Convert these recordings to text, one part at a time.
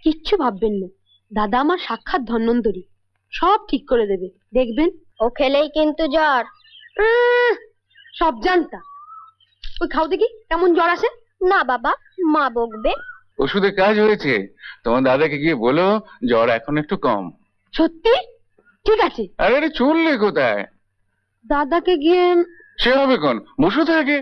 কিচ্ছু ভাববেন না, দাদা আমার সাক্ষাৎ ধন্বন্তরী, সব ঠিক করে দেবে, দেখবেন। ও খেলেই কিন্তু জ্বর। সব জানতা। ওই খাও দেখি কেমন জ্বর আসে। না বাবা, মা বকবে। ওষুধে কাজ হয়েছে, তোমার দাদাকে গিয়ে বলো জ্বর এখন একটু কম। সত্যি? ঠিক আছে। আরে চললে কোথায়, দাদাকে গিয়ে সে হবে কোন, বসে থাকে।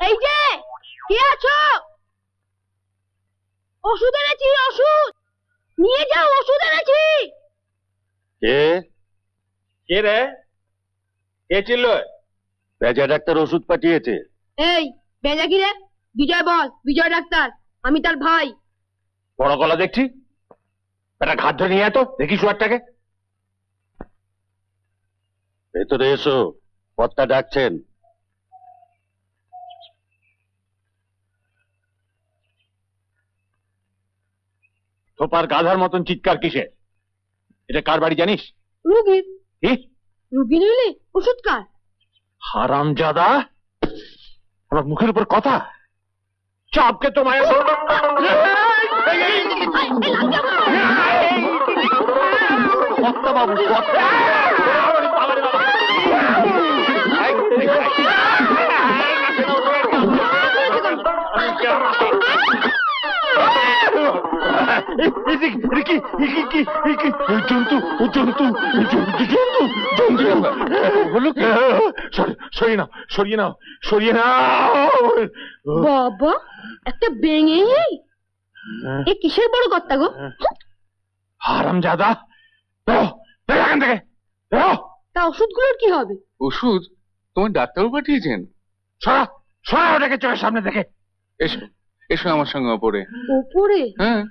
এই যে কে আছো? ওষুধ এনেছি, ওষুধ নিয়ে যাও, ওষুধ এনেছি। কে কে রে? কে ছিল? বেজা ডাক্তার ওষুধ পাঠিয়েছে। এই বেজা কি রে? বিজয় বল, বিজয় ডাক্তার, আমি তার ভাই। বড় গলা দেখছি, একটা ঘাট ধরে নিয়ে আয় তো দেখি শুয়ারটাকে। ভেতরে এসো, কর্তা ডাকছেন। থোপার গাধার মতন চিৎকার কিসে? এটা কার বাড়ি জানিস? রুগীর। কি রুগী নিলে ওষুধ কার? হারামজাদা, আমার মুখের উপর কথা। চাপকে তো মায়ের বাবু জন্তু জন্তু জন্তু জন্তু হলো কি? সরিয়ে নাও, সরিয়ে নাও, সরিয়ে নাও। বাবা, একটা বেঙে এ কিসের বড় কর্তা গো? হারামজাদা, বেরো বেরো এখান থেকে, বেরো। তা ওষুধগুলোর কি হবে? ওষুধ তোমার ডাক্তারও পাঠিয়েছেন? সরা সরা ওটাকে চোখের সামনে দেখে। এসো এসো আমার সঙ্গে ওপরে। ওপরে? হ্যাঁ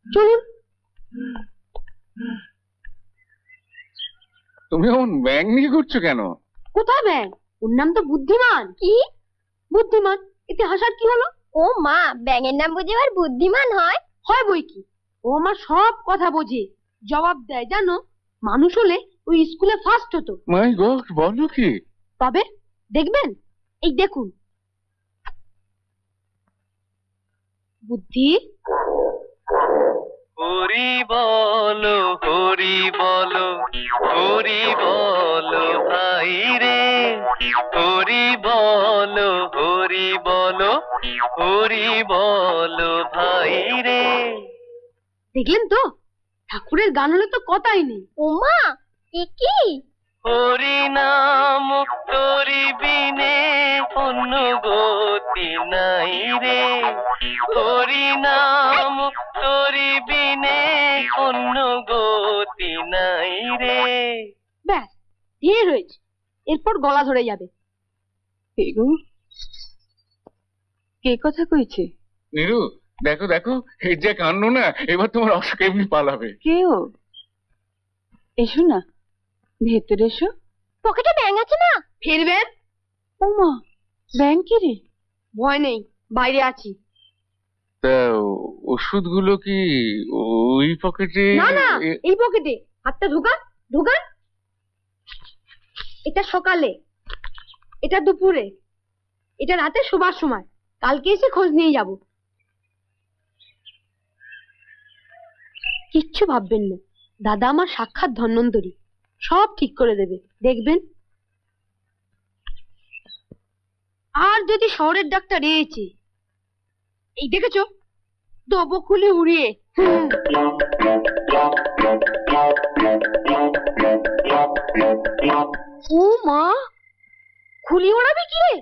চলুন। তুমি এমন ব্যাং নিয়ে ঘুরছো কেন? কোথায় ব্যাং? ওর নাম তো বুদ্ধিমান। কি বুদ্ধিমান? এতে হাসার কি হলো? ও মা, ব্যাঙের নাম বুঝে আর বুদ্ধিমান হয়? হয় বই কি, ও আমার সব কথা বোঝে, জবাব দেয়। জানো, মানুষ হলে ওই স্কুলে ফার্স্ট হতো। মাই গড, বলো কি? তবে দেখবেন, এই দেখুন। বুদ্ধি হরি বলো, হরি বলো, হরি বলো ভাই রে, হরি বলো, হরি বলো, হরি বলো ভাই রে। দেখলেন তো, ঠাকুরের গান হলে তো কথাই নেই। ও মা, এ কি? হরি নাম তোরি বিনে অন্য গতি নাই রে, হরি নাম তোরি বিনে অন্য গতি নাই রে। ব্যাস, ঢের হয়েছে, এরপর গলা ধরে যাবে। কে কথা কইছে? নীরু, দেখো দেখো, এর যে কাণ্ড না, এবার তোমার অসুখ এমনি পালাবে। কেউ? এসো না, ভেতরে এসো। পকেটে ব্যাঙ আছে না? ফিরবেন? ও মা, ব্যাঙ কি রে? ভয় নেই, বাইরে আছি। তা ওষুধগুলো কি ওই পকেটে? না না, এই পকেটে। হাতটা ঢোকান, ঢোকান। এটা সকালে, এটা দুপুরে, এটা রাতে শোবার সময়। কালকে এসে খোঁজ নিয়ে যাব। কিচ্ছু ভাববেন না, দাদা আমার সাক্ষাৎ ধন্বন্তরী, সব ঠিক করে দেবে, দেখবেন। আর যদি শহরের ডাক্তার এসেছে, এই দেখেছো, দেবো খুলে উড়িয়ে। ও মা, খুলি ওড়াবি কি রে?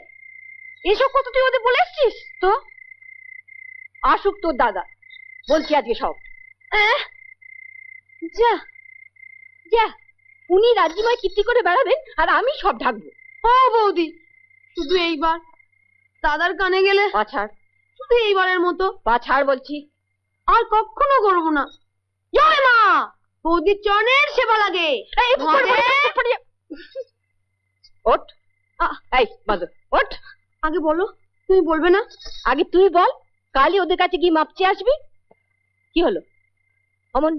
এসব কত তুই ওদের বলে এসছিস? তো আসুক তোর দাদা, বলছি আজকে সব। যা যা, উনি রাজ্যময় কীর্তি করে বেড়াবেন আর আমি সব ঢাকবো। ও বৌদি, শুধু এইবার দাদার কানে গেলে পাছাড়, শুধু এইবারের মতো পাছাড় বলছি, আর কখনো করবো না। জয় মা, বৌদির চরণের সেবা লাগে। ওঠ, এই বাজো, ওঠ। আগে বলো তুমি বলবে না? আগে তুই বল, কালই ওদের কাছে গিয়ে মাপ চেয়ে আসবি। কি হলো অমন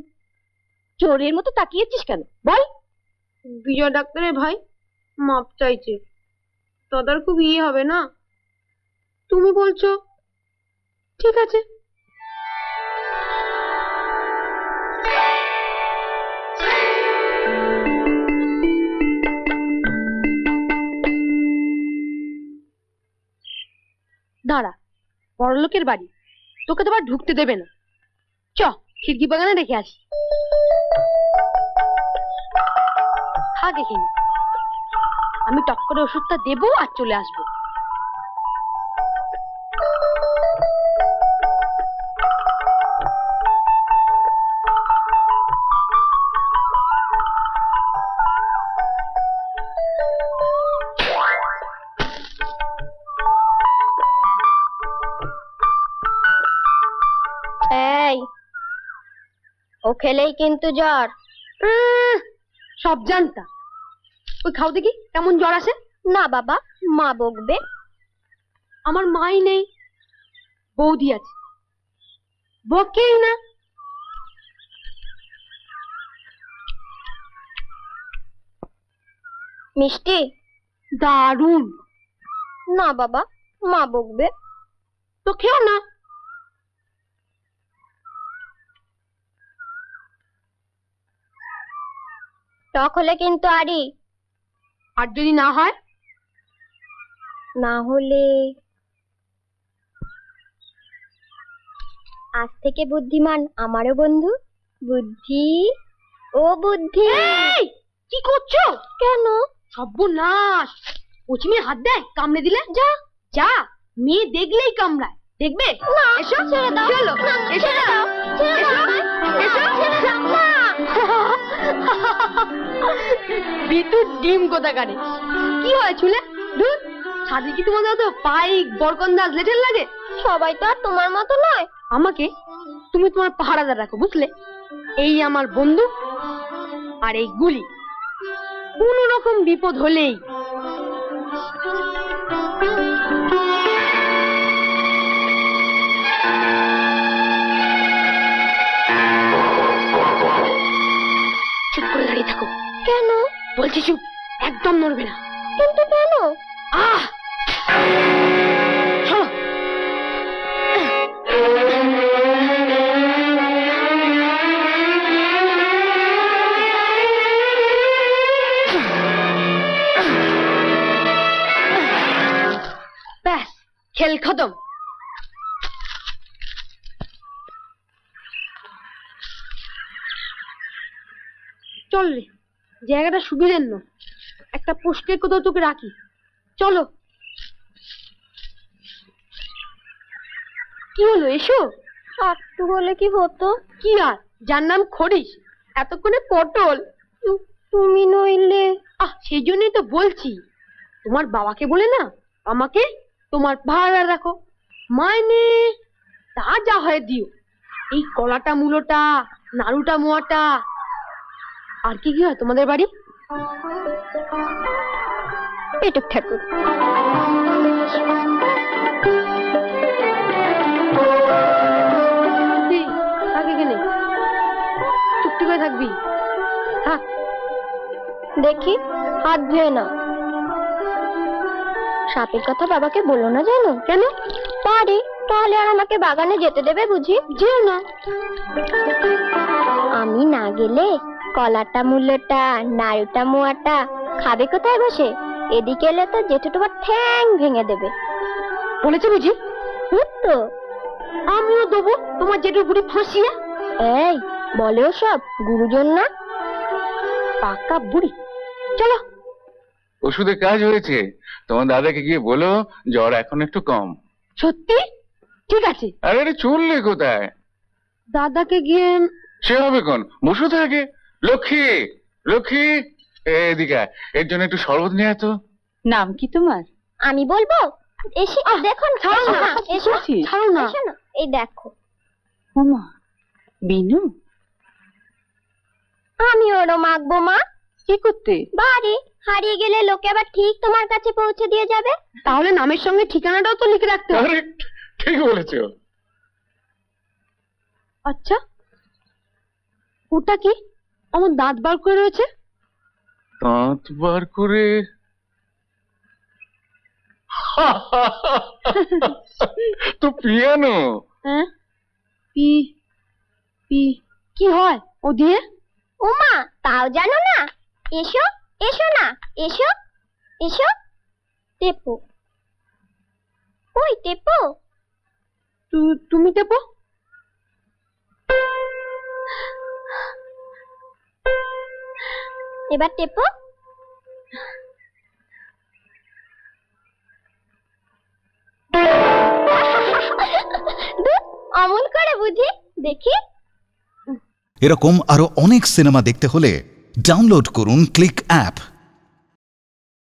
চোরের মতো তাকিয়েছিস কেন? বল। বিজয় ডাক্তারের ভাই মাপ চাইছে, দাদার খুব ইয়ে হবে না। তুমি বলছো ঠিক আছে। দাঁড়া, বড়লোকের বাড়ি, তোকে তো আবার ঢুকতে দেবে না। চ খিড়কি বাগানে রেখে আসি। থাক এখানে, আমি টক করে ওষুধটা দেবো আর চলে আসবো। এই, ও খেলেই কিন্তু জ্বর। সব জানতাম। ওই খাও দেখি কেমন জ্বর আসে। না বাবা, মা বকবে। আমার মাই নেই, বৌদি আছে, বকেই না। মিষ্টি? দারুণ। না বাবা, মা বকবে। তো খেও না। টক হলে কিন্তু আরি। আর যদি না হয়? না হলে আজ থেকে বুদ্ধিমান আমারও বন্ধু বুদ্ধি। ও বুদ্ধি। এই, কি করছো? কেন? সর্বনাশ! পশ্চিমে হাত দেয়, কামড়ে দিলে। যা যা, মেয়ে দেখলেই কামড়ায়। দেখবে? না, এসো, ছেড়ে দাও। চলো, না, এসো ছেড়ে না। দাও, ছেড়ে এসো, দাও। এসো। ছেড়ে দাও, না। বিদ্যুৎ ডিম কোথাকারে। কি হয় চুলে? ধুর, সাথে কি তোমাদের তো পাইক বরকন্দাজ লেটেল লাগে? সবাই তো আর তোমার মতো নয়। আমাকে তুমি তোমার পাহারাদার রাখো, বুঝলে? এই আমার বন্ধু আর এই গুলি, কোন রকম বিপদ হলেই। চুপ করে দাঁড়িয়ে থাকো। কেন? বলছি চুপ, একদম নড়বে না। কিন্তু কেন? আহ, চলো। ব্যাস, খেল খতম। চল রে, জায়গাটা সুবিধের না, একটা পোস্টের কোথাও তোকে রাখি। চলো। কি হলো, এসো। একটু হলে কি হতো? কি আর, যার নাম খড়িস, এতক্ষণে পটল। তুমি নইলে। সেই জন্যই তো বলছি, তোমার বাবাকে বলে না আমাকে তোমার ভাড়া রাখো, মাইনে তা যা হয় দিও। এই কলাটা মূলোটা, নাড়ুটা মোয়াটা। আর কি কি হয় তোমাদের বাড়ি? পেটুক ঠাকুর। থাক এখানে, চুপটি করে থাকবি। থাক। দেখি, হাত ধুয়ে না। সাপের কথা বাবাকে বলো না, জানো? কেন? পারি, তাহলে আর আমাকে বাগানে যেতে দেবে বুঝি? যেও না। আমি না গেলে কলাটা মূল্যটা নাড়ুটা মোয়াটা খাবে কোথায় বসে? এদিকে এলে তো জেঠু তোমার ঠ্যাং ভেঙে দেবে। বলেছে বুঝি? তো আমিও দেবো তোমার জেঠুর বুড়ি ফাঁসিয়ে। এই বলেও সব গুরুজন না? পাকা বুড়ি। চলো। ওষুধে কাজ হয়েছে, তোমার দাদাকে গিয়ে বলো জ্বর এখন একটু কম। সত্যি? ঠিক আছে। আরে আরে, চললে কোথায়? দাদাকে গিয়ে। সে হবে কোন, বসে থাকে। লক্ষ্মী, লক্ষ্মী, এদিকে আয়, এর জন্য একটু শরবত নিয়ে আয় তো। নাম কি তোমার? আমি বলবো? এসে দেখো না, ছাড়ো না, এসো, ছাড়ো না। এসো না, এই দেখো। ওমা, বিনু। আমি ওরও মাখবো মা। কি করতে? বাড়ি হারিয়ে গেলে লোকে আবার ঠিক তোমার কাছে পৌঁছে দিয়ে যাবে। তাহলে নামের সঙ্গে ঠিকানাটাও তো লিখে রাখতে হবে। কারেক্ট, ঠিক বলেছো। আচ্ছা, ওটা কি? আমার দাঁত বার করে রয়েছে। দাঁত বার করে? তো পিয়ানো। হ্যাঁ, পি পি কি হয় ও দিয়ে? ওমা, তাও জানো না? এসো, এসো না, এসো, এসো। টেপো। ওই টেপো। তুমি টেপো। এবার টেপো। অমন করে বুঝি, দেখি। এরকম আরো অনেক সিনেমা দেখতে হলে ডাউনলোড করুন ক্লিক অ্যাপ।